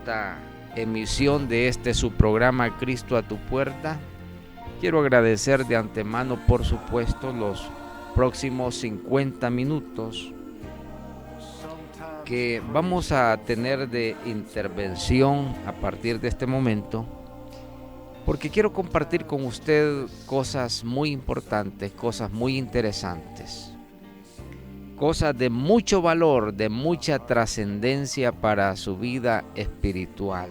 Esta emisión de su programa Cristo a tu puerta. Quiero agradecer de antemano, por supuesto, los próximos 50 minutos que vamos a tener de intervención a partir de este momento, porque quiero compartir con usted cosas muy importantes, cosas muy interesantes, cosas de mucho valor, de mucha trascendencia para su vida espiritual,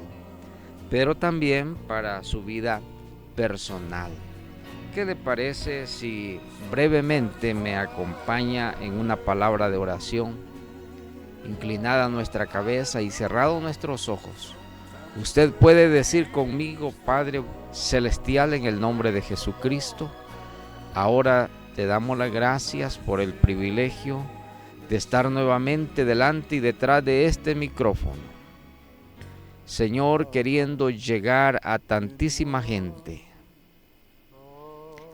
pero también para su vida personal. ¿Qué le parece si brevemente me acompaña en una palabra de oración, inclinada nuestra cabeza y cerrados nuestros ojos? Usted puede decir conmigo: Padre Celestial, en el nombre de Jesucristo, ahora te damos las gracias por el privilegio de estar nuevamente delante y detrás de este micrófono. Señor, queriendo llegar a tantísima gente,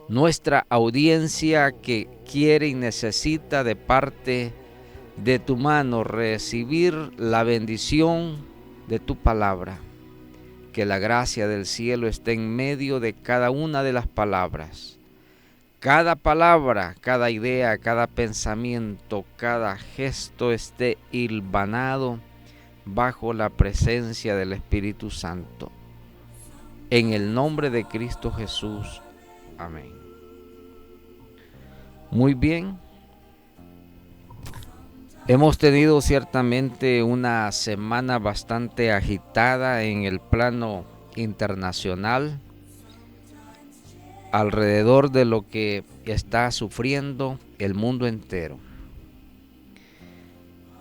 nuestra audiencia que quiere y necesita de parte de tu mano recibir la bendición de tu palabra. Que la gracia del cielo esté en medio de cada una de las palabras. Cada palabra, cada idea, cada pensamiento, cada gesto esté hilvanado bajo la presencia del Espíritu Santo. En el nombre de Cristo Jesús. Amén. Muy bien. Hemos tenido ciertamente una semana bastante agitada en el plano internacional, alrededor de lo que está sufriendo el mundo entero.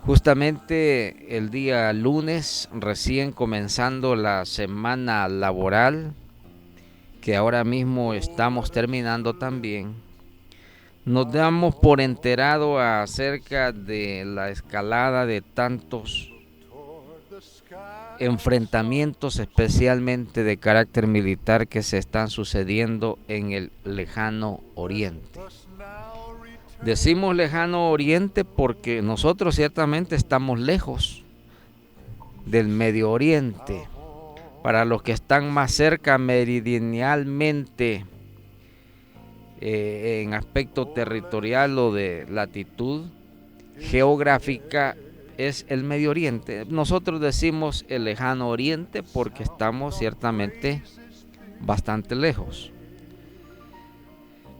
Justamente el día lunes, recién comenzando la semana laboral, que ahora mismo estamos terminando también, nos damos por enterado acerca de la escalada de tantos enfrentamientos, especialmente de carácter militar, que se están sucediendo en el lejano oriente. Decimos lejano oriente porque nosotros ciertamente estamos lejos del Medio Oriente. Para los que están más cerca meridionalmente, en aspecto territorial o de latitud geográfica, es el Medio Oriente. Nosotros decimos el lejano oriente porque estamos ciertamente bastante lejos.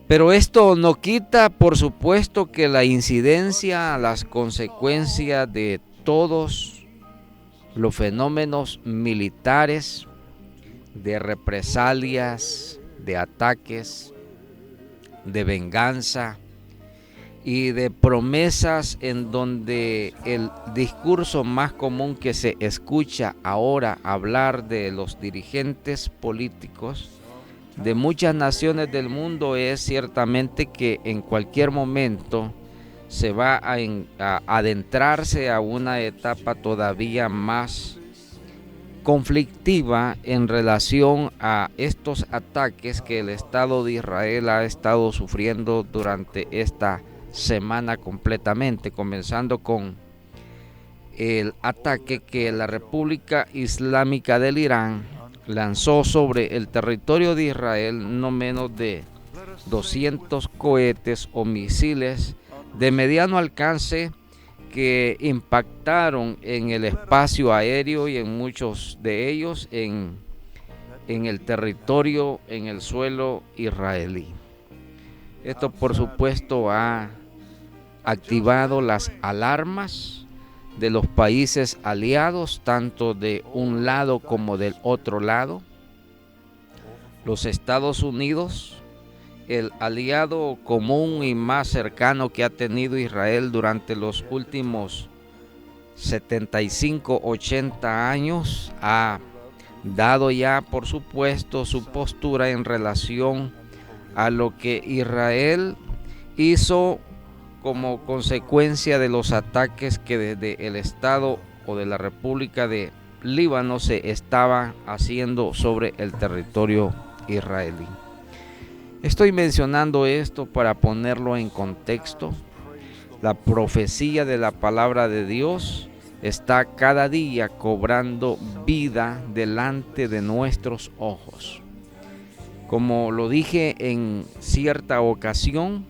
Pero esto no quita, por supuesto, que la incidencia, las consecuencias de todos los fenómenos militares, de represalias, de ataques, de venganza y de promesas, en donde el discurso más común que se escucha ahora hablar de los dirigentes políticos de muchas naciones del mundo es ciertamente que en cualquier momento se va a adentrarse a una etapa todavía más conflictiva en relación a estos ataques que el Estado de Israel ha estado sufriendo durante esta semana completamente, comenzando con el ataque que la República Islámica del Irán lanzó sobre el territorio de Israel, no menos de 200 cohetes o misiles de mediano alcance que impactaron en el espacio aéreo y en muchos de ellos en el territorio, en el suelo israelí. Esto, por supuesto, ha activado las alarmas de los países aliados, tanto de un lado como del otro lado. Los Estados Unidos, el aliado común y más cercano que ha tenido Israel durante los últimos 75-80 años, ha dado ya, por supuesto, su postura en relación a lo que Israel hizo como consecuencia de los ataques que desde el Estado o de la República de Líbano se estaba haciendo sobre el territorio israelí. Estoy mencionando esto para ponerlo en contexto. La profecía de la palabra de Dios está cada día cobrando vida delante de nuestros ojos. Como lo dije en cierta ocasión,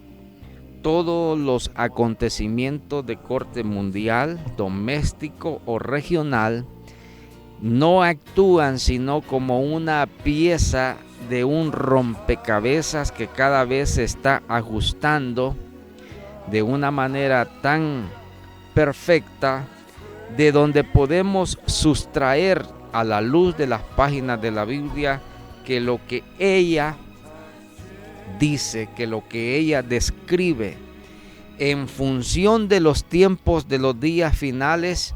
todos los acontecimientos de corte mundial, doméstico o regional no actúan sino como una pieza de un rompecabezas que cada vez se está ajustando de una manera tan perfecta, de donde podemos sustraer a la luz de las páginas de la Biblia que lo que ella dice, que lo que ella describe en función de los tiempos de los días finales,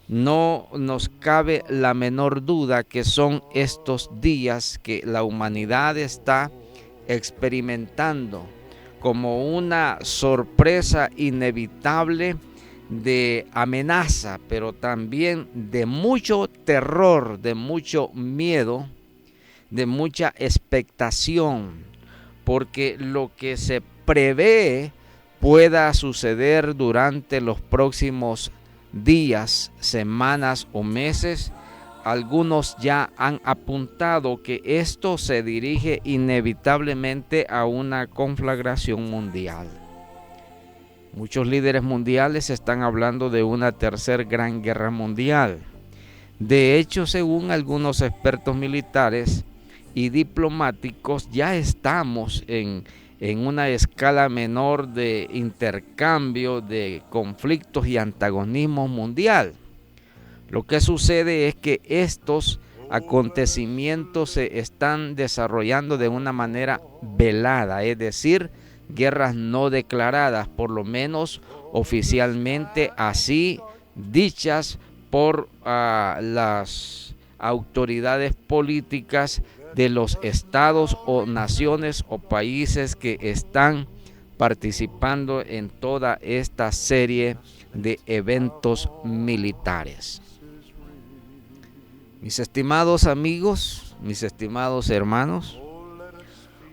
no nos cabe la menor duda que son estos días que la humanidad está experimentando como una sorpresa inevitable de amenaza, pero también de mucho terror, de mucho miedo, de mucha expectación, porque lo que se prevé pueda suceder durante los próximos días, semanas o meses. Algunos ya han apuntado que esto se dirige inevitablemente a una conflagración mundial. Muchos líderes mundiales están hablando de una tercera gran guerra mundial. De hecho, según algunos expertos militares y diplomáticos, ya estamos en una escala menor de intercambio de conflictos y antagonismo mundial. Lo que sucede es que estos acontecimientos se están desarrollando de una manera velada, es decir, guerras no declaradas, por lo menos oficialmente así dichas por las autoridades políticas de los estados o naciones o países que están participando en toda esta serie de eventos militares. Mis estimados amigos, mis estimados hermanos,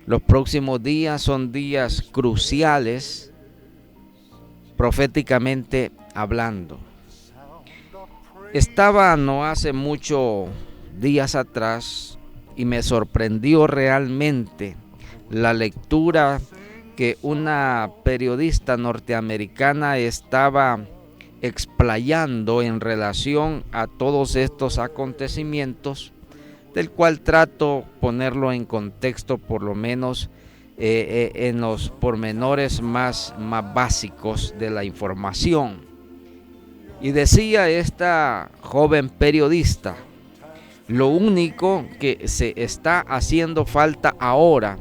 los próximos días son días cruciales proféticamente hablando. Estaba no hace muchos días atrás y me sorprendió realmente la lectura que una periodista norteamericana estaba explayando en relación a todos estos acontecimientos, del cual trato ponerlo en contexto por lo menos en los pormenores más básicos de la información. Y decía esta joven periodista: lo único que se está haciendo falta ahora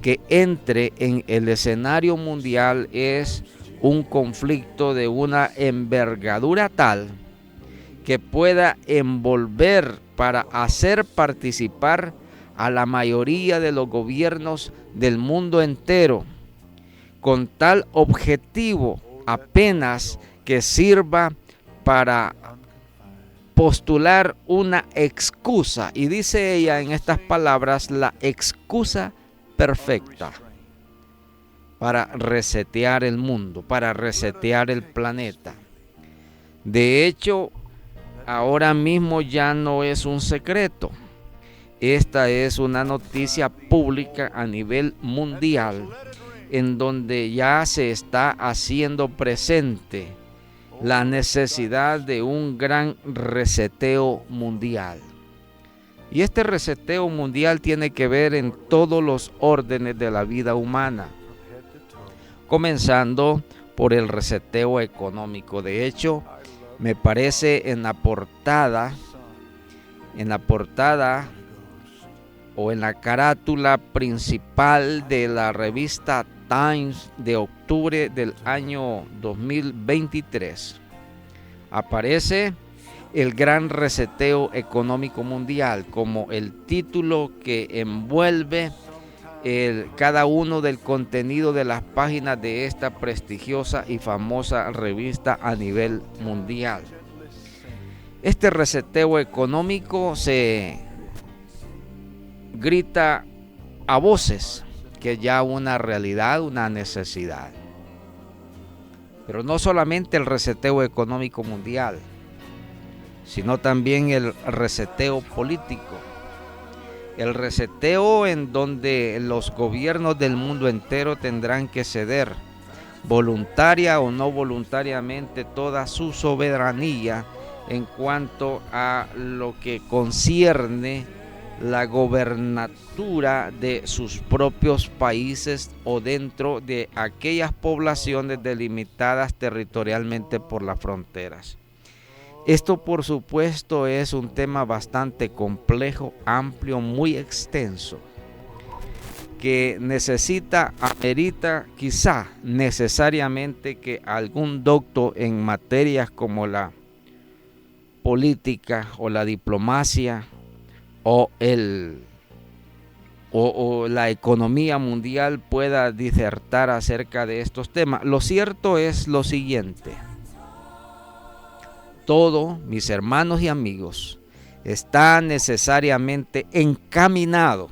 que entre en el escenario mundial es un conflicto de una envergadura tal que pueda envolver para hacer participar a la mayoría de los gobiernos del mundo entero, con tal objetivo apenas que sirva para postular una excusa, y dice ella en estas palabras, la excusa perfecta para resetear el mundo, para resetear el planeta. De hecho, ahora mismo ya no es un secreto. Esta es una noticia pública a nivel mundial, en donde ya se está haciendo presente la necesidad de un gran reseteo mundial. Y este reseteo mundial tiene que ver en todos los órdenes de la vida humana, comenzando por el reseteo económico. De hecho, me parece en la portada o en la carátula principal de la revista Times de octubre del año 2023, aparece el gran reseteo económico mundial como el título que envuelve cada uno del contenido de las páginas de esta prestigiosa y famosa revista a nivel mundial. Este reseteo económico se grita a voces que ya una realidad, una necesidad. Pero no solamente el reseteo económico mundial, sino también el reseteo político. El reseteo en donde los gobiernos del mundo entero tendrán que ceder, voluntaria o no voluntariamente, toda su soberanía en cuanto a lo que concierne la gobernatura de sus propios países o dentro de aquellas poblaciones delimitadas territorialmente por las fronteras. Esto, por supuesto, es un tema bastante complejo, amplio, muy extenso, que amerita quizá necesariamente que algún docto en materias como la política o la diplomacia o la economía mundial pueda disertar acerca de estos temas. Lo cierto es lo siguiente: todo, mis hermanos y amigos, está necesariamente encaminado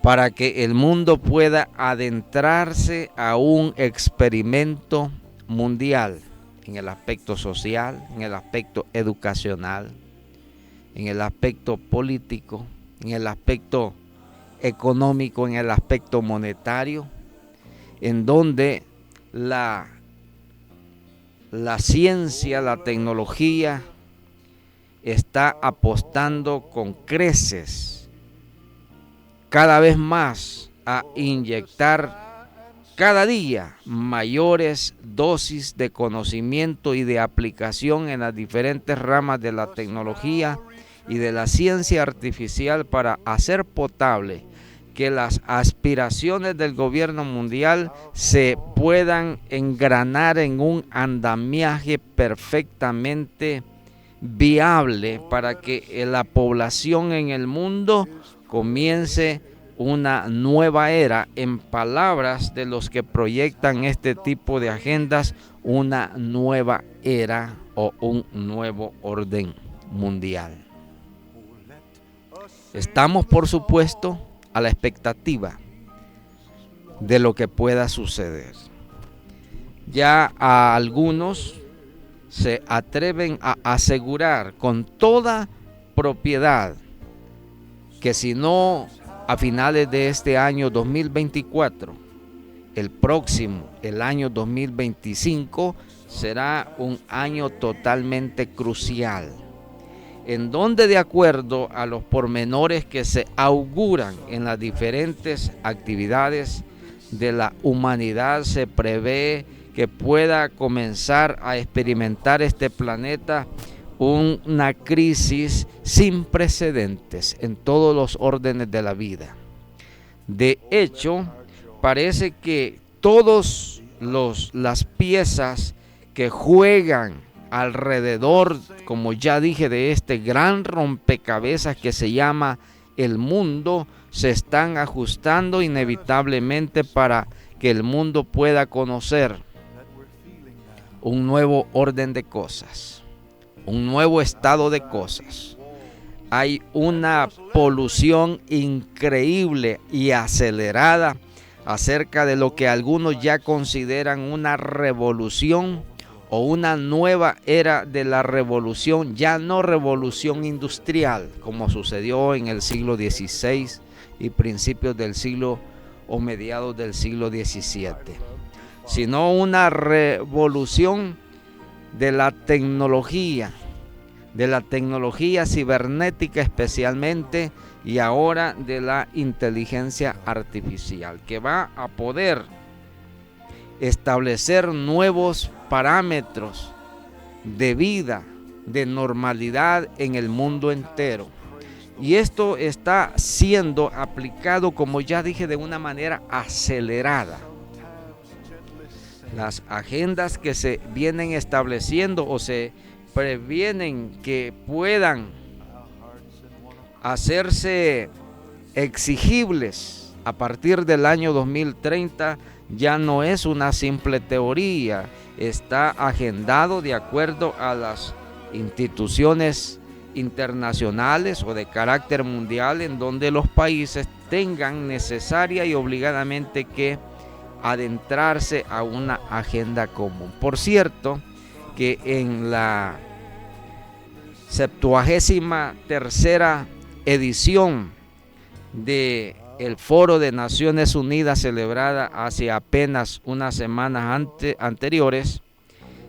para que el mundo pueda adentrarse a un experimento mundial en el aspecto social, en el aspecto educacional, en el aspecto político, en el aspecto económico, en el aspecto monetario, en donde la ciencia, la tecnología está apostando con creces cada vez más a inyectar cada día mayores dosis de conocimiento y de aplicación en las diferentes ramas de la tecnología y de la ciencia artificial para hacer potable que las aspiraciones del gobierno mundial se puedan engranar en un andamiaje perfectamente viable para que la población en el mundo comience una nueva era, en palabras de los que proyectan este tipo de agendas, una nueva era o un nuevo orden mundial. Estamos, por supuesto, a la expectativa de lo que pueda suceder. Ya a algunos se atreven a asegurar con toda propiedad que si no a finales de este año 2024, el próximo, el año 2025, será un año totalmente crucial, en donde, de acuerdo a los pormenores que se auguran en las diferentes actividades de la humanidad, se prevé que pueda comenzar a experimentar este planeta una crisis sin precedentes en todos los órdenes de la vida. De hecho, parece que todas las piezas que juegan alrededor, como ya dije, de este gran rompecabezas que se llama el mundo, se están ajustando inevitablemente para que el mundo pueda conocer un nuevo orden de cosas, un nuevo estado de cosas. Hay una polución increíble y acelerada acerca de lo que algunos ya consideran una revolución o una nueva era de la revolución, ya no revolución industrial, como sucedió en el siglo XVI y principios del siglo o mediados del siglo XVII, sino una revolución de la tecnología cibernética especialmente, y ahora de la inteligencia artificial, que va a poder establecer nuevos parámetros de vida, de normalidad en el mundo entero. Y esto está siendo aplicado, como ya dije, de una manera acelerada. Las agendas que se vienen estableciendo o se previenen que puedan hacerse exigibles a partir del año 2030 ya no es una simple teoría, está agendado de acuerdo a las instituciones internacionales o de carácter mundial, en donde los países tengan necesaria y obligadamente que adentrarse a una agenda común. Por cierto, que en la 73ª edición de el Foro de Naciones Unidas, celebrada hace apenas unas semanas anteriores,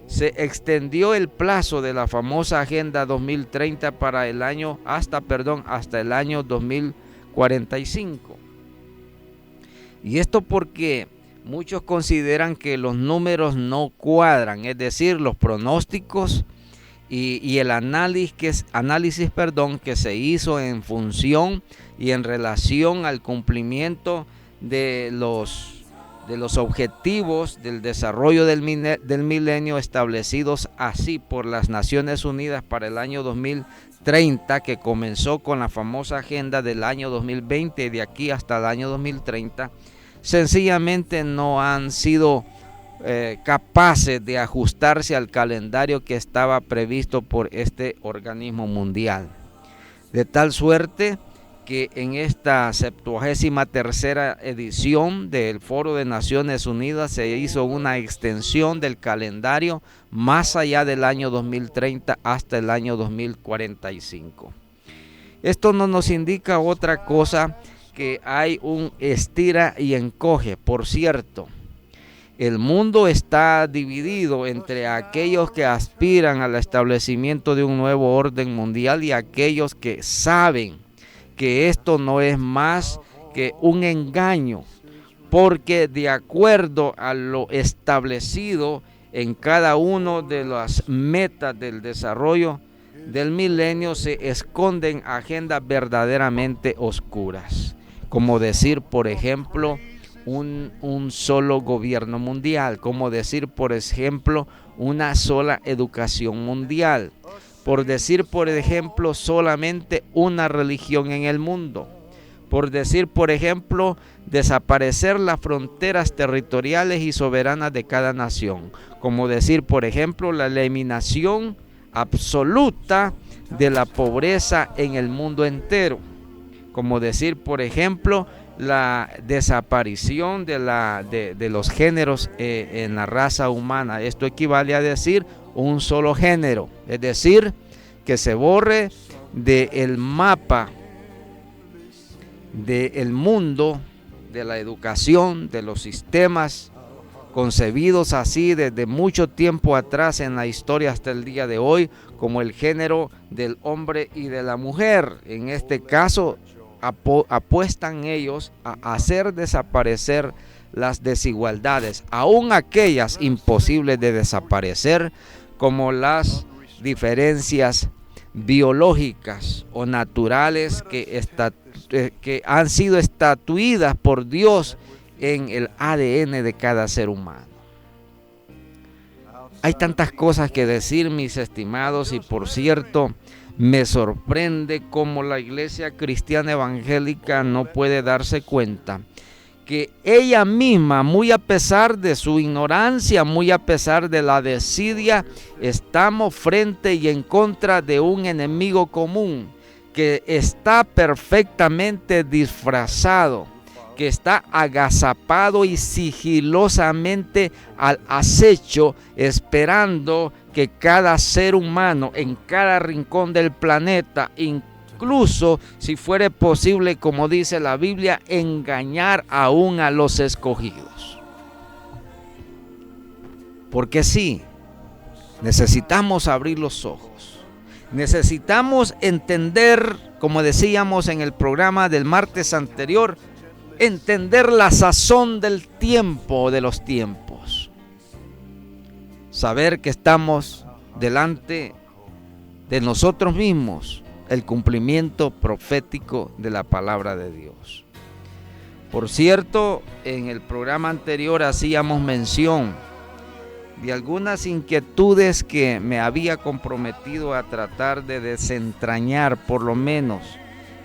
se extendió el plazo de la famosa Agenda 2030 para el año hasta el año 2045. Y esto porque muchos consideran que los números no cuadran, es decir, los pronósticos y el análisis que se hizo en función y en relación al cumplimiento de los objetivos del desarrollo del milenio establecidos así por las Naciones Unidas para el año 2030, que comenzó con la famosa agenda del año 2020 y de aquí hasta el año 2030, sencillamente no han sido capaces de ajustarse al calendario que estaba previsto por este organismo mundial. De tal suerte que en esta 73ª edición del Foro de Naciones Unidas se hizo una extensión del calendario más allá del año 2030 hasta el año 2045. Esto no nos indica otra cosa que hay un estira y encoge. Por cierto, el mundo está dividido entre aquellos que aspiran al establecimiento de un nuevo orden mundial y aquellos que saben que esto no es más que un engaño, porque de acuerdo a lo establecido en cada una de las metas del desarrollo del milenio se esconden agendas verdaderamente oscuras, como decir, por ejemplo, un solo gobierno mundial, como decir, por ejemplo, una sola educación mundial, por decir, por ejemplo, solamente una religión en el mundo, por decir, por ejemplo, desaparecer las fronteras territoriales y soberanas de cada nación, como decir, por ejemplo, la eliminación absoluta de la pobreza en el mundo entero, como decir, por ejemplo, la desaparición de los géneros en la raza humana. Esto equivale a decir un solo género, es decir, que se borre del mapa del mundo, de la educación, de los sistemas concebidos así desde mucho tiempo atrás en la historia hasta el día de hoy, como el género del hombre y de la mujer. En este caso, apuestan ellos a hacer desaparecer las desigualdades, aún aquellas imposibles de desaparecer, como las diferencias biológicas o naturales que han sido estatuidas por Dios en el ADN de cada ser humano. Hay tantas cosas que decir, mis estimados, y por cierto, me sorprende cómo la Iglesia Cristiana Evangélica no puede darse cuenta que ella misma, muy a pesar de su ignorancia, muy a pesar de la desidia, estamos frente y en contra de un enemigo común que está perfectamente disfrazado, que está agazapado y sigilosamente al acecho, esperando que cada ser humano en cada rincón del planeta, incluso si fuere posible, como dice la Biblia, engañar aún a los escogidos. Porque sí, necesitamos abrir los ojos. Necesitamos entender, como decíamos en el programa del martes anterior, entender la sazón del tiempo, de los tiempos. Saber que estamos delante de nosotros mismos, el cumplimiento profético de la palabra de Dios. Por cierto, en el programa anterior hacíamos mención de algunas inquietudes que me había comprometido a tratar de desentrañar, por lo menos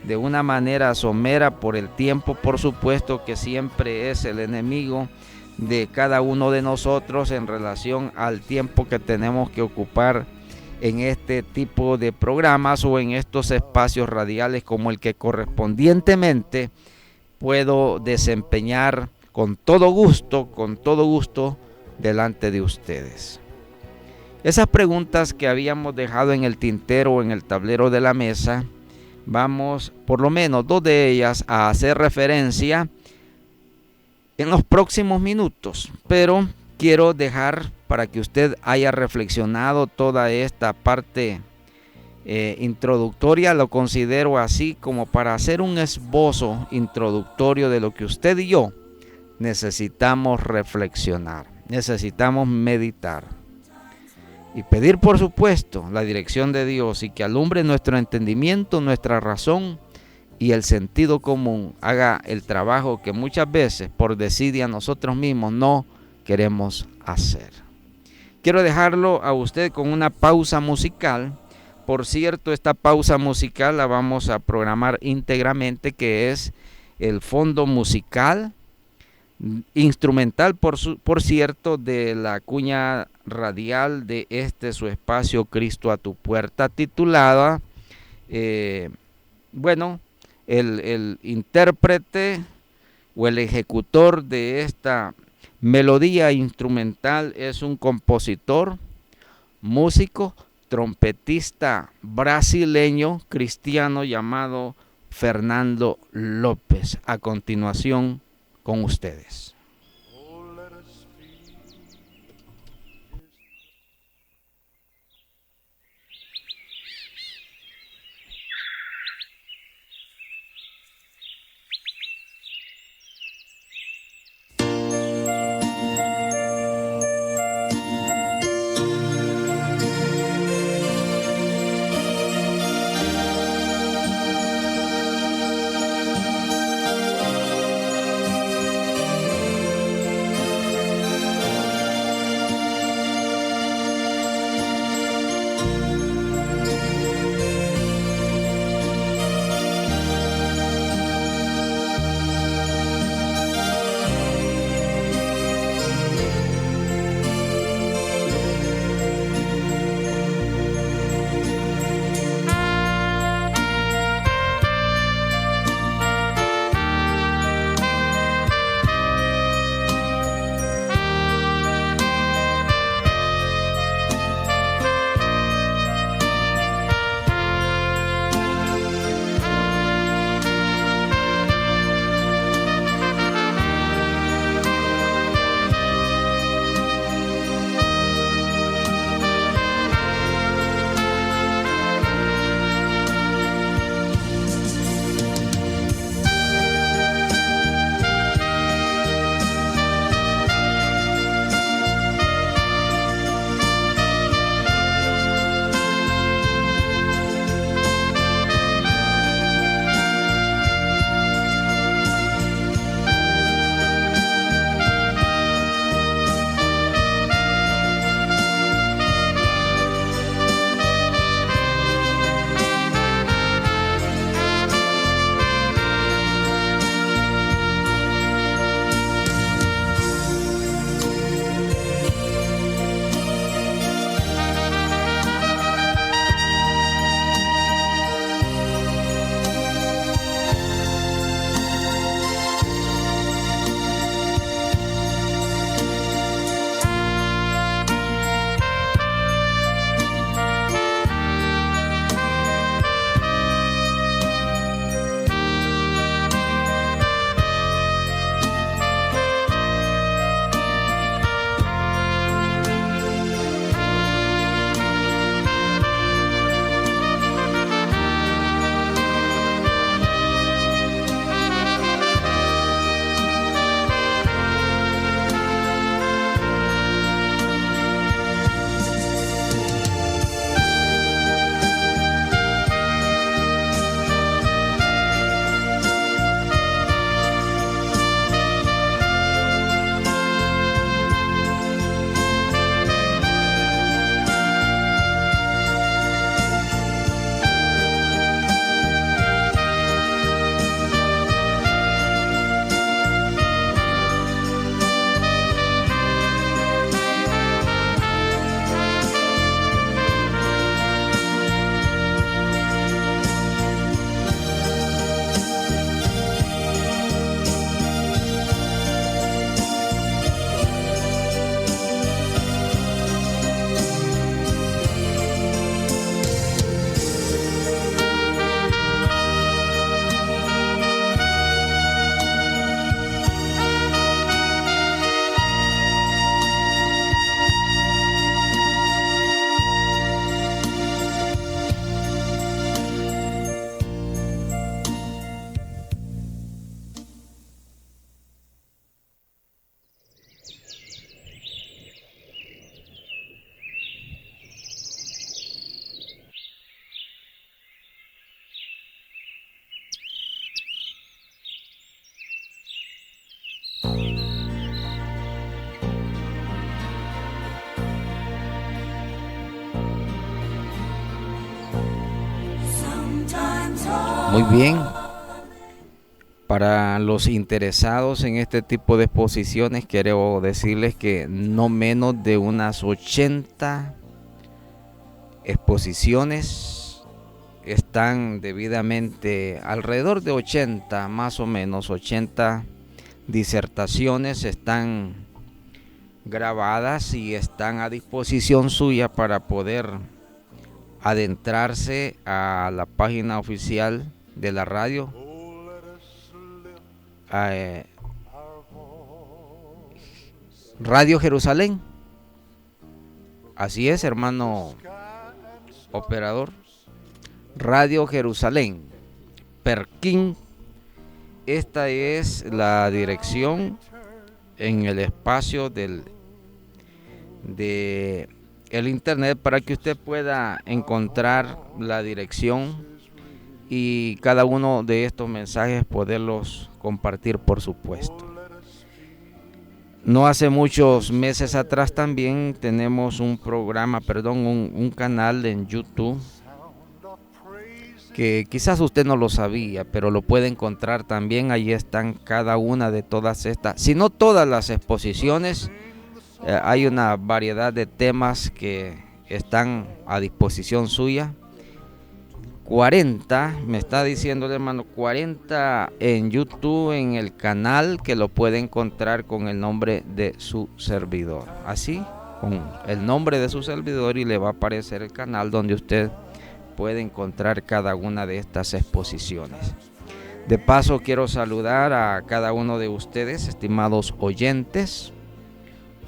de una manera somera, por el tiempo, por supuesto, que siempre es el enemigo de cada uno de nosotros en relación al tiempo que tenemos que ocupar en este tipo de programas o en estos espacios radiales, como el que correspondientemente puedo desempeñar con todo gusto delante de ustedes. Esas preguntas que habíamos dejado en el tintero o en el tablero de la mesa, vamos por lo menos 2 de ellas a hacer referencia en los próximos minutos, pero quiero dejar para que usted haya reflexionado toda esta parte introductoria, lo considero así como para hacer un esbozo introductorio de lo que usted y yo necesitamos reflexionar, necesitamos meditar y pedir, por supuesto, la dirección de Dios y que alumbre nuestro entendimiento, nuestra razón y el sentido común, haga el trabajo que muchas veces por desidia nosotros mismos no queremos hacer. Quiero dejarlo a usted con una pausa musical. Por cierto, esta pausa musical la vamos a programar íntegramente, que es el fondo musical instrumental, por cierto, de la cuña radial de su espacio Cristo a tu puerta, titulada, el intérprete o el ejecutor de esta melodía instrumental es un compositor, músico, trompetista brasileño cristiano llamado Fernando López. A continuación, con ustedes. Muy bien. Para los interesados en este tipo de exposiciones, quiero decirles que no menos de unas 80 exposiciones están debidamente, alrededor de 80, más o menos 80 disertaciones están grabadas y están a disposición suya para poder adentrarse a la página oficial de la radio. Radio Jerusalén. Así es, hermano operador. Radio Jerusalén, Perquín. Esta es la dirección en el espacio de el internet para que usted pueda encontrar la dirección y cada uno de estos mensajes poderlos compartir, por supuesto. No hace muchos meses atrás también tenemos un canal en YouTube que quizás usted no lo sabía, pero lo puede encontrar también. Allí están cada una de todas estas, si no todas las exposiciones. Hay una variedad de temas que están a disposición suya. 40, me está diciendo el hermano, 40 en YouTube, en el canal, que lo puede encontrar con el nombre de su servidor. Así, con el nombre de su servidor, y le va a aparecer el canal donde usted puede encontrar cada una de estas exposiciones. De paso, quiero saludar a cada uno de ustedes, estimados oyentes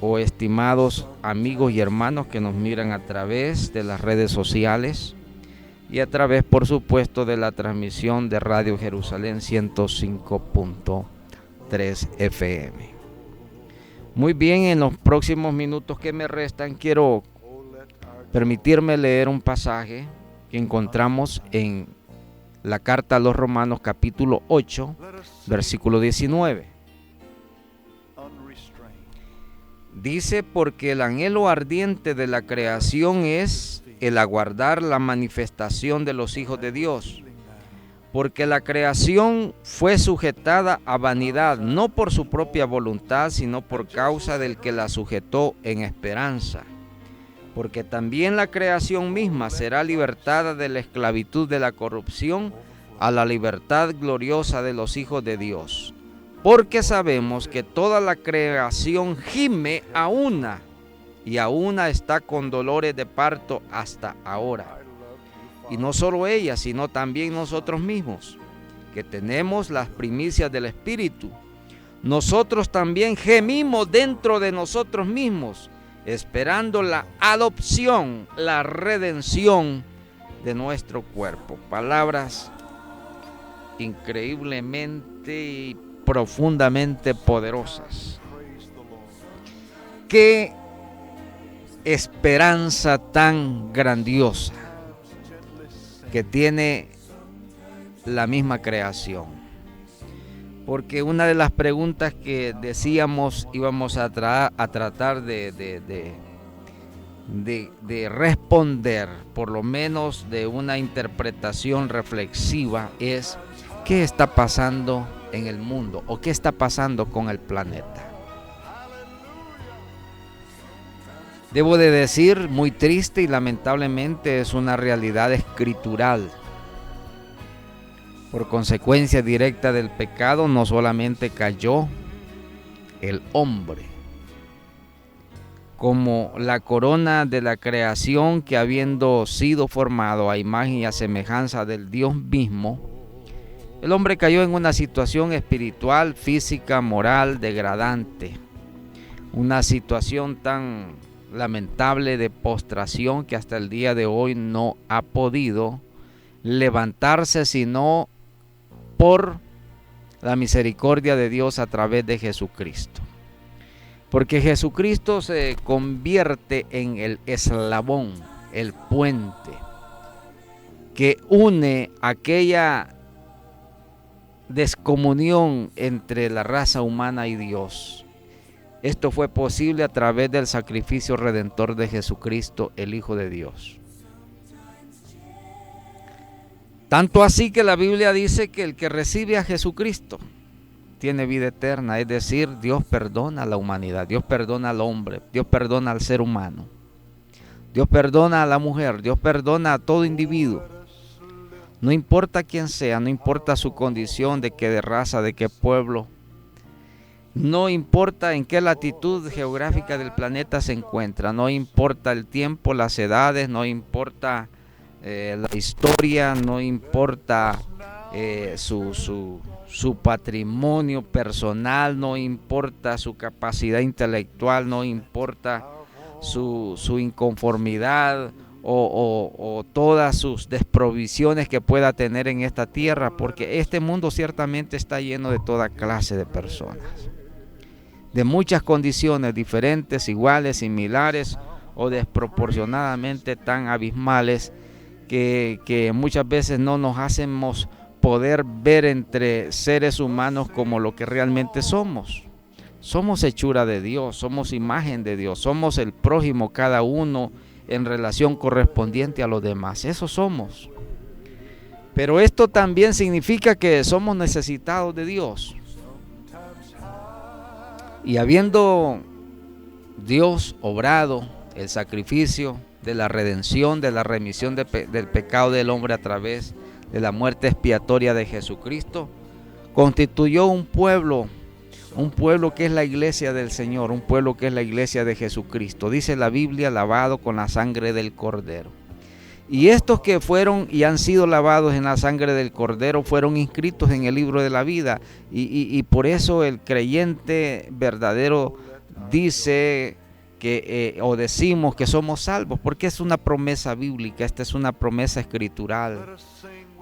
o estimados amigos y hermanos que nos miran a través de las redes sociales y a través, por supuesto, de la transmisión de Radio Jerusalén 105.3 FM. Muy bien, en los próximos minutos que me restan, quiero permitirme leer un pasaje que encontramos en la carta a los Romanos, capítulo 8, versículo 19. Dice: porque el anhelo ardiente de la creación es el aguardar la manifestación de los hijos de Dios, porque la creación fue sujetada a vanidad, no por su propia voluntad, sino por causa del que la sujetó en esperanza. Porque también la creación misma será libertada de la esclavitud de la corrupción a la libertad gloriosa de los hijos de Dios. Porque sabemos que toda la creación gime a una, y a una está con dolores de parto hasta ahora. Y no solo ella, sino también nosotros mismos, que tenemos las primicias del Espíritu. Nosotros también gemimos dentro de nosotros mismos, esperando la adopción, la redención de nuestro cuerpo. Palabras increíblemente y profundamente poderosas. Qué esperanza tan grandiosa que tiene la misma creación. Porque una de las preguntas que decíamos íbamos a tratar de responder, por lo menos de una interpretación reflexiva, es: ¿qué está pasando en el mundo o qué está pasando con el planeta? Debo de decir, muy triste y lamentablemente es una realidad escritural. Por consecuencia directa del pecado, no solamente cayó el hombre como la corona de la creación, que habiendo sido formado a imagen y a semejanza del Dios mismo, el hombre cayó en una situación espiritual, física, moral, degradante. Una situación tan lamentable de postración que hasta el día de hoy no ha podido levantarse sino por la misericordia de Dios a través de Jesucristo. Porque Jesucristo se convierte en el eslabón, el puente que une aquella descomunión entre la raza humana y Dios. Esto fue posible a través del sacrificio redentor de Jesucristo, el Hijo de Dios. Tanto así que la Biblia dice que el que recibe a Jesucristo tiene vida eterna, es decir, Dios perdona a la humanidad, Dios perdona al hombre, Dios perdona al ser humano, Dios perdona a la mujer, Dios perdona a todo individuo. No importa quién sea, no importa su condición, de qué raza, de qué pueblo, no importa en qué latitud geográfica del planeta se encuentra, no importa el tiempo, las edades, no importa la historia, no importa su patrimonio personal, no importa su capacidad intelectual, no importa su inconformidad o todas sus desprovisiones que pueda tener en esta tierra, porque este mundo ciertamente está lleno de toda clase de personas, de muchas condiciones diferentes, iguales, similares o desproporcionadamente tan abismales que muchas veces no nos hacemos poder ver entre seres humanos como lo que realmente somos. Somos hechura de Dios, somos imagen de Dios, somos el prójimo cada uno en relación correspondiente a los demás. Eso somos. Pero esto también significa que somos necesitados de Dios. Y habiendo Dios obrado el sacrificio de la redención, de la remisión del pecado del hombre a través de la muerte expiatoria de Jesucristo, constituyó un pueblo que es la iglesia del Señor, un pueblo que es la iglesia de Jesucristo. Dice la Biblia, lavado con la sangre del Cordero. Y estos que fueron y han sido lavados en la sangre del Cordero fueron inscritos en el libro de la vida. Y por eso el creyente verdadero dice que, o decimos que somos salvos, porque es una promesa bíblica, esta es una promesa escritural,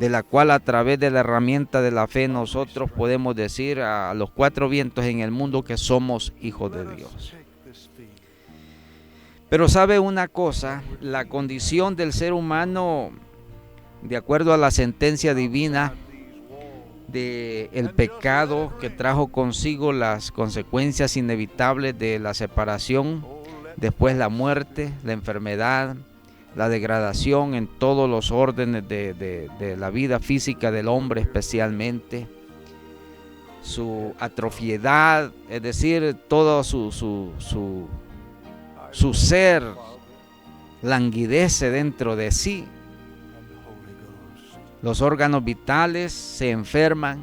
de la cual a través de la herramienta de la fe nosotros podemos decir a los cuatro vientos en el mundo que somos hijos de Dios. Pero sabe una cosa, la condición del ser humano, de acuerdo a la sentencia divina del pecado que trajo consigo las consecuencias inevitables de la separación, después la muerte, la enfermedad, la degradación en todos los órdenes de la vida física del hombre, especialmente su atrofiedad, es decir, todo su ser languidece dentro de sí. Los órganos vitales se enferman,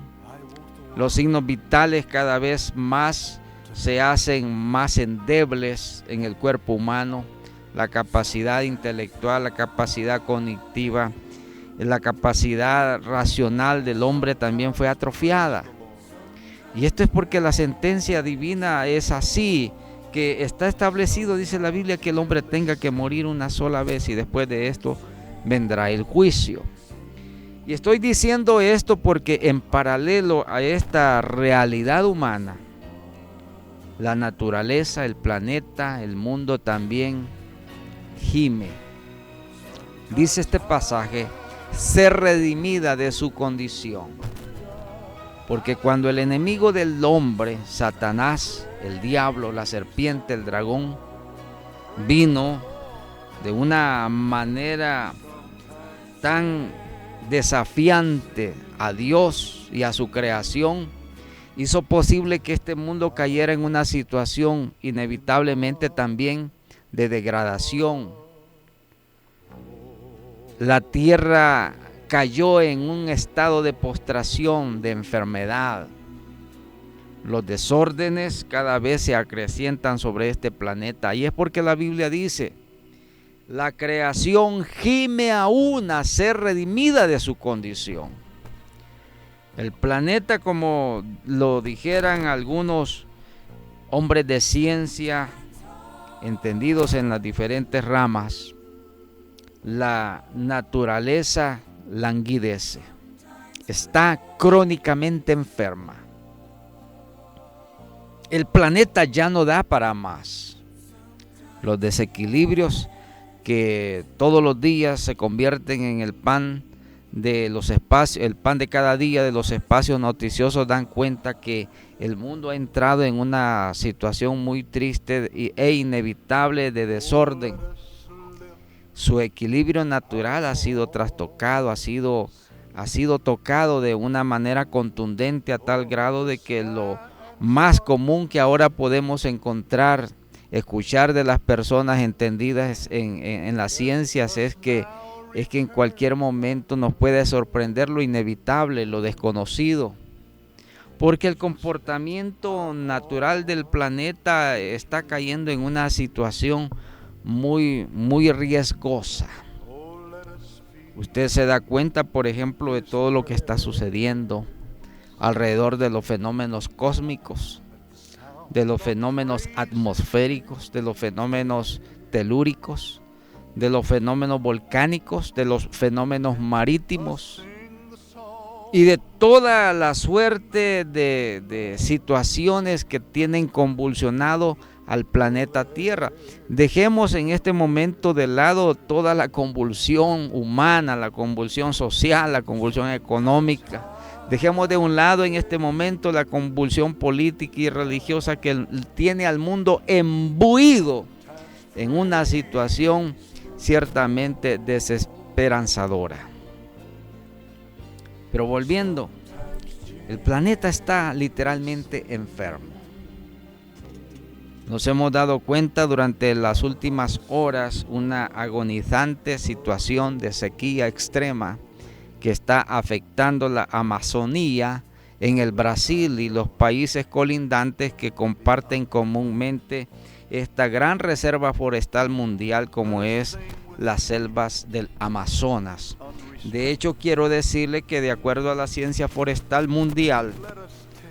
los signos vitales cada vez más se hacen más endebles en el cuerpo humano. La capacidad intelectual, la capacidad cognitiva, la capacidad racional del hombre también fue atrofiada. Y esto es porque la sentencia divina es así, que está establecido, dice la Biblia, que el hombre tenga que morir una sola vez y después de esto vendrá el juicio. Y estoy diciendo esto porque en paralelo a esta realidad humana, la naturaleza, el planeta, el mundo también gime. Dice este pasaje, ser redimida de su condición. Porque cuando el enemigo del hombre, Satanás, el diablo, la serpiente, el dragón, vino de una manera tan desafiante a Dios y a su creación, hizo posible que este mundo cayera en una situación inevitablemente también de degradación. La tierra cayó en un estado de postración, de enfermedad. Los desórdenes cada vez se acrecientan sobre este planeta. Y es porque la Biblia dice, la creación gime aún a ser redimida de su condición. El planeta, como lo dijeran algunos hombres de ciencia, entendidos en las diferentes ramas, la naturaleza languidece, está crónicamente enferma. El planeta ya no da para más. Los desequilibrios que todos los días se convierten en el pan de los espacios, el pan de cada día de los espacios noticiosos, dan cuenta que el mundo ha entrado en una situación muy triste e inevitable de desorden. Su equilibrio natural ha sido trastocado, ha sido ha sido tocado de una manera contundente, a tal grado de que lo más común que ahora podemos escuchar de las personas entendidas en las ciencias es que en cualquier momento nos puede sorprender lo inevitable, lo desconocido, porque el comportamiento natural del planeta está cayendo en una situación muy riesgosa. Usted se da cuenta, por ejemplo, de todo lo que está sucediendo alrededor de los fenómenos cósmicos, de los fenómenos atmosféricos, de los fenómenos telúricos, de los fenómenos volcánicos, de los fenómenos marítimos y de toda la suerte de situaciones que tienen convulsionado al planeta Tierra. Dejemos en este momento de lado toda la convulsión humana, la convulsión social, la convulsión económica. Dejemos de un lado en este momento la convulsión política y religiosa que tiene al mundo embuido en una situación ciertamente desesperanzadora. Pero volviendo, el planeta está literalmente enfermo. Nos hemos dado cuenta durante las últimas horas una agonizante situación de sequía extrema que está afectando la Amazonía en el Brasil y los países colindantes que comparten comúnmente esta gran reserva forestal mundial como es las selvas del Amazonas. De hecho, quiero decirle que de acuerdo a la ciencia forestal mundial,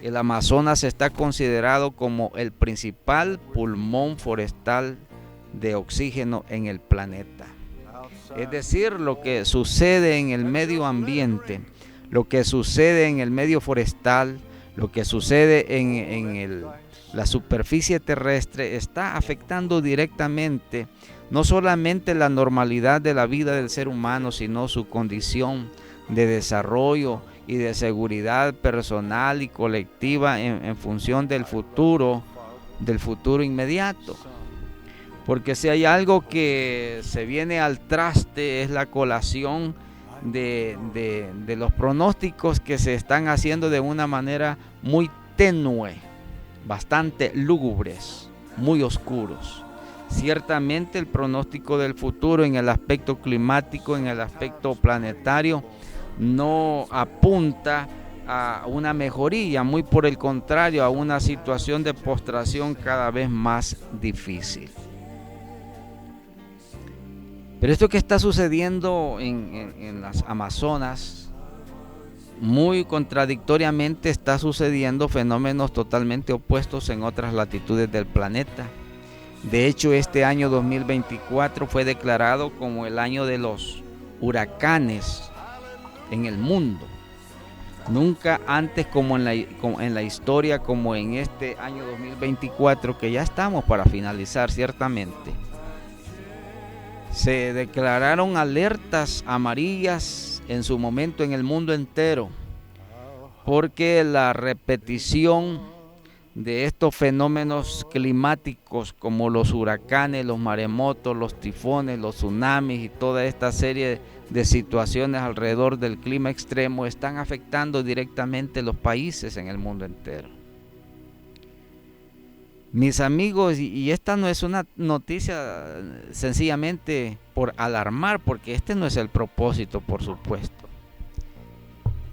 el Amazonas está considerado como el principal pulmón forestal de oxígeno en el planeta. Es decir, lo que sucede en el medio ambiente, lo que sucede en el medio forestal, lo que sucede en la superficie terrestre está afectando directamente no solamente la normalidad de la vida del ser humano, sino su condición de desarrollo y de seguridad personal y colectiva en función del futuro inmediato. Porque si hay algo que se viene al traste es la colación de los pronósticos que se están haciendo de una manera muy tenue, bastante lúgubres, muy oscuros. Ciertamente el pronóstico del futuro en el aspecto climático, en el aspecto planetario, no apunta a una mejoría, muy por el contrario, a una situación de postración cada vez más difícil. Pero esto que está sucediendo en las Amazonas, muy contradictoriamente está sucediendo fenómenos totalmente opuestos en otras latitudes del planeta. De hecho, este año 2024 fue declarado como el año de los huracanes en el mundo. Nunca antes como en la historia, como en este año 2024, que ya estamos para finalizar ciertamente. Se declararon alertas amarillas en su momento en el mundo entero, porque la repetición de estos fenómenos climáticos como los huracanes, los maremotos, los tifones, los tsunamis y toda esta serie de situaciones alrededor del clima extremo están afectando directamente los países en el mundo entero. Mis amigos, y esta no es una noticia sencillamente por alarmar, porque este no es el propósito, por supuesto.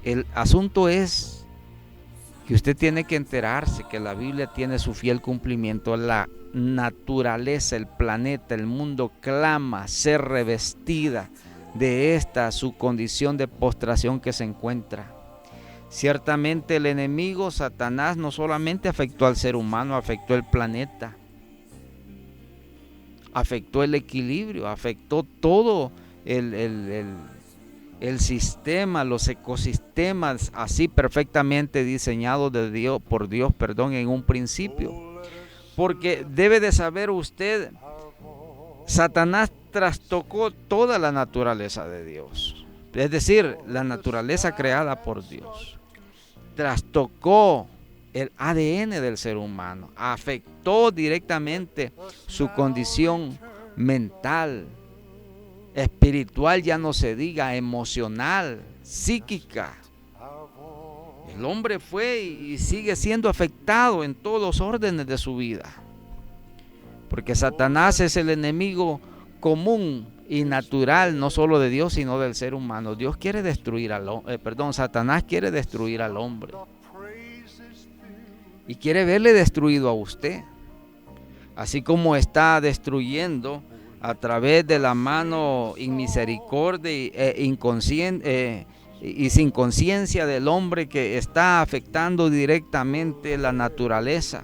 El asunto es que usted tiene que enterarse que la Biblia tiene su fiel cumplimiento. La naturaleza, el planeta, el mundo clama ser revestida de esta su condición de postración que se encuentra. Ciertamente el enemigo Satanás no solamente afectó al ser humano, afectó el planeta, afectó el equilibrio, afectó todo el sistema, los ecosistemas así perfectamente diseñados por Dios en un principio. Porque debe de saber usted, Satanás trastocó toda la naturaleza de Dios. Es decir, la naturaleza creada por Dios. Trastocó el ADN del ser humano, afectó directamente su condición mental, espiritual, ya no se diga, emocional, psíquica. El hombre fue y sigue siendo afectado en todos los órdenes de su vida, porque Satanás es el enemigo común y natural, no solo de Dios, sino del ser humano. Dios quiere destruir Satanás quiere destruir al hombre y quiere verle destruido a usted, así como está destruyendo a través de la mano inmisericordia y sin conciencia del hombre, que está afectando directamente la naturaleza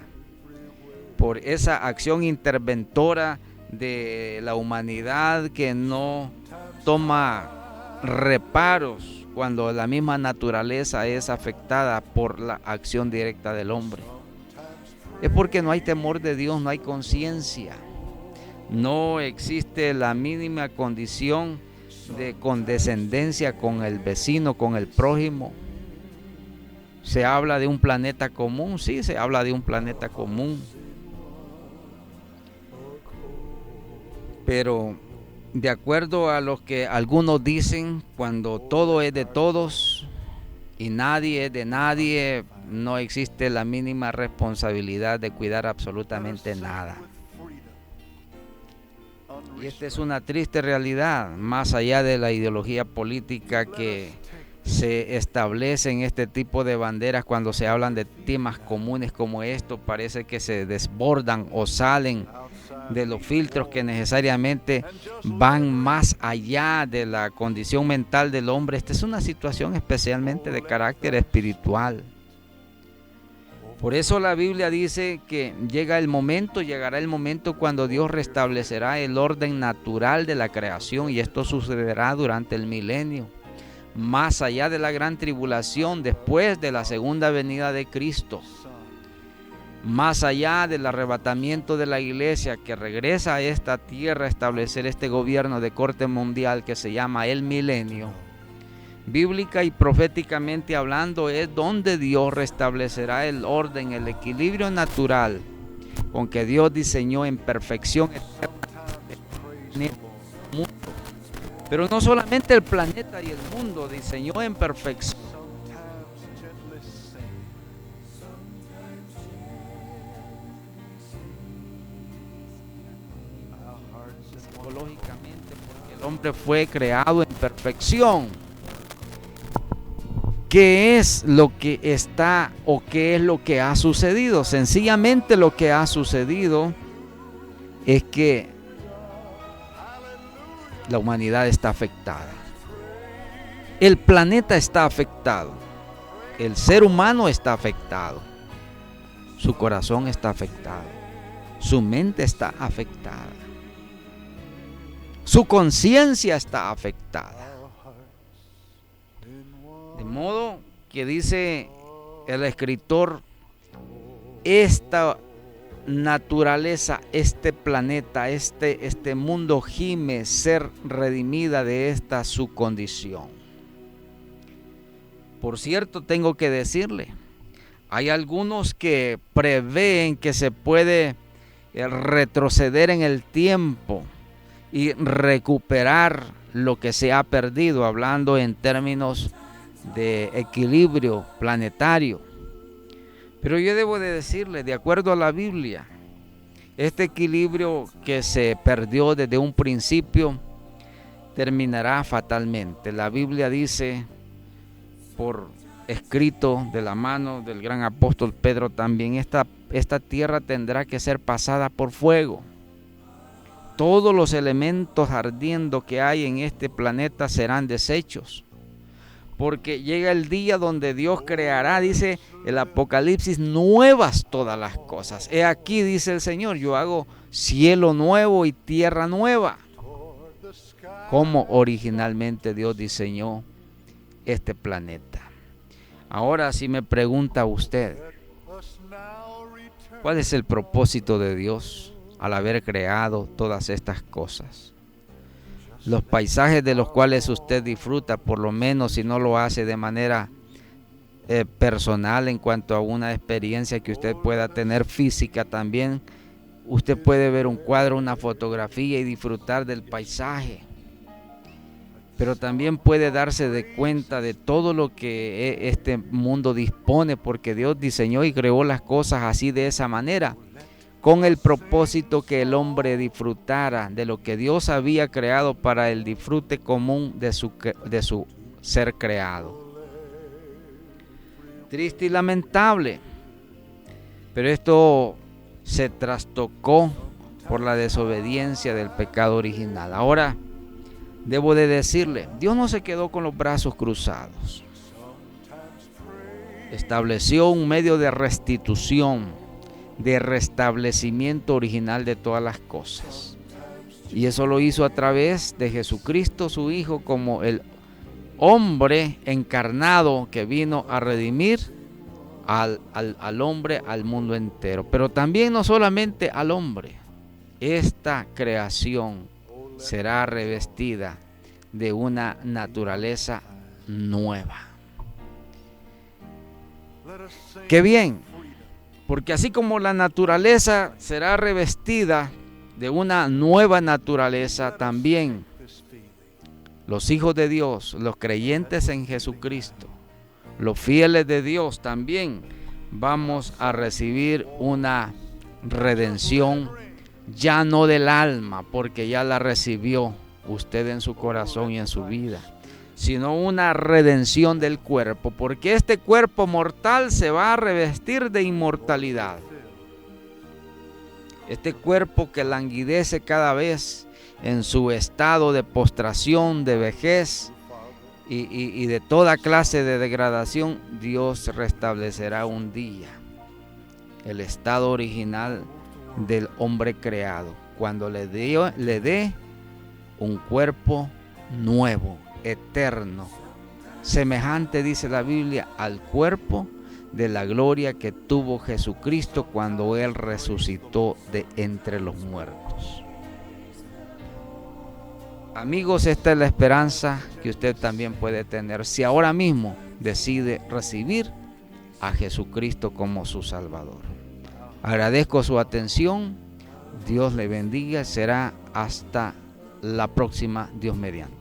por esa acción interventora de la humanidad, que no toma reparos cuando la misma naturaleza es afectada por la acción directa del hombre. Es porque no hay temor de Dios, no hay conciencia, no existe la mínima condición de condescendencia con el vecino, con el prójimo. Se habla de un planeta común, sí, se habla de un planeta común, pero de acuerdo a lo que algunos dicen, cuando todo es de todos y nadie es de nadie, no existe la mínima responsabilidad de cuidar absolutamente nada. Y esta es una triste realidad, más allá de la ideología política que se establece en este tipo de banderas. Cuando se hablan de temas comunes como esto, parece que se desbordan o salen de los filtros que necesariamente van más allá de la condición mental del hombre. Esta es una situación especialmente de carácter espiritual. Por eso la Biblia dice que llegará el momento cuando Dios restablecerá el orden natural de la creación, y esto sucederá durante el milenio, más allá de la gran tribulación, después de la segunda venida de Cristo, más allá del arrebatamiento de la iglesia, que regresa a esta tierra a establecer este gobierno de corte mundial que se llama el milenio. Bíblica y proféticamente hablando, es donde Dios restablecerá el orden, el equilibrio natural con que Dios diseñó en perfección el mundo. Pero no solamente el planeta y el mundo diseñó en perfección, psicológicamente, porque el hombre fue creado en perfección. ¿Qué es lo que está o qué es lo que ha sucedido? Sencillamente lo que ha sucedido es que la humanidad está afectada. El planeta está afectado. El ser humano está afectado. Su corazón está afectado. Su mente está afectada. Su conciencia está afectada. De modo que dice el escritor, esta naturaleza, este planeta, este mundo gime ser redimida de esta su condición. Por cierto, tengo que decirle, hay algunos que prevén que se puede retroceder en el tiempo y recuperar lo que se ha perdido, hablando en términos de equilibrio planetario. Pero yo debo de decirle, de acuerdo a la Biblia, este equilibrio que se perdió desde un principio terminará fatalmente. La Biblia dice, por escrito de la mano del gran apóstol Pedro también, esta tierra tendrá que ser pasada por fuego. Todos los elementos ardiendo que hay en este planeta serán deshechos, porque llega el día donde Dios creará, dice el Apocalipsis, nuevas todas las cosas. He aquí, dice el Señor, yo hago cielo nuevo y tierra nueva, como originalmente Dios diseñó este planeta. Ahora, si me pregunta usted, ¿cuál es el propósito de Dios al haber creado todas estas cosas? Los paisajes de los cuales usted disfruta, por lo menos si no lo hace de manera personal, en cuanto a una experiencia que usted pueda tener física también, usted puede ver un cuadro, una fotografía y disfrutar del paisaje. pero también puede darse de cuenta de todo lo que este mundo dispone, porque Dios diseñó y creó las cosas así, de esa manera, con el propósito que el hombre disfrutara de lo que Dios había creado para el disfrute común de su ser creado. Triste y lamentable, pero esto se trastocó por la desobediencia del pecado original. Ahora, debo de decirle, Dios no se quedó con los brazos cruzados. Estableció un medio de restitución, de restablecimiento original de todas las cosas. Y eso lo hizo a través de Jesucristo, su Hijo, como el hombre encarnado que vino a redimir al hombre, al mundo entero. Pero también no solamente al hombre. Esta creación será revestida de una naturaleza nueva. ¡Qué bien! Porque así como la naturaleza será revestida de una nueva naturaleza, también los hijos de Dios, los creyentes en Jesucristo, los fieles de Dios, también vamos a recibir una redención, ya no del alma, porque ya la recibió usted en su corazón y en su vida, sino una redención del cuerpo, porque este cuerpo mortal se va a revestir de inmortalidad. Este cuerpo que languidece cada vez en su estado de postración, de vejez y de toda clase de degradación, Dios restablecerá un día el estado original del hombre creado, cuando le dé un cuerpo nuevo, eterno, semejante, dice la Biblia, al cuerpo de la gloria que tuvo Jesucristo cuando Él resucitó de entre los muertos. Amigos, esta es la esperanza que usted también puede tener si ahora mismo decide recibir a Jesucristo como su Salvador. Agradezco su atención. Dios le bendiga. Será hasta la próxima, Dios mediante.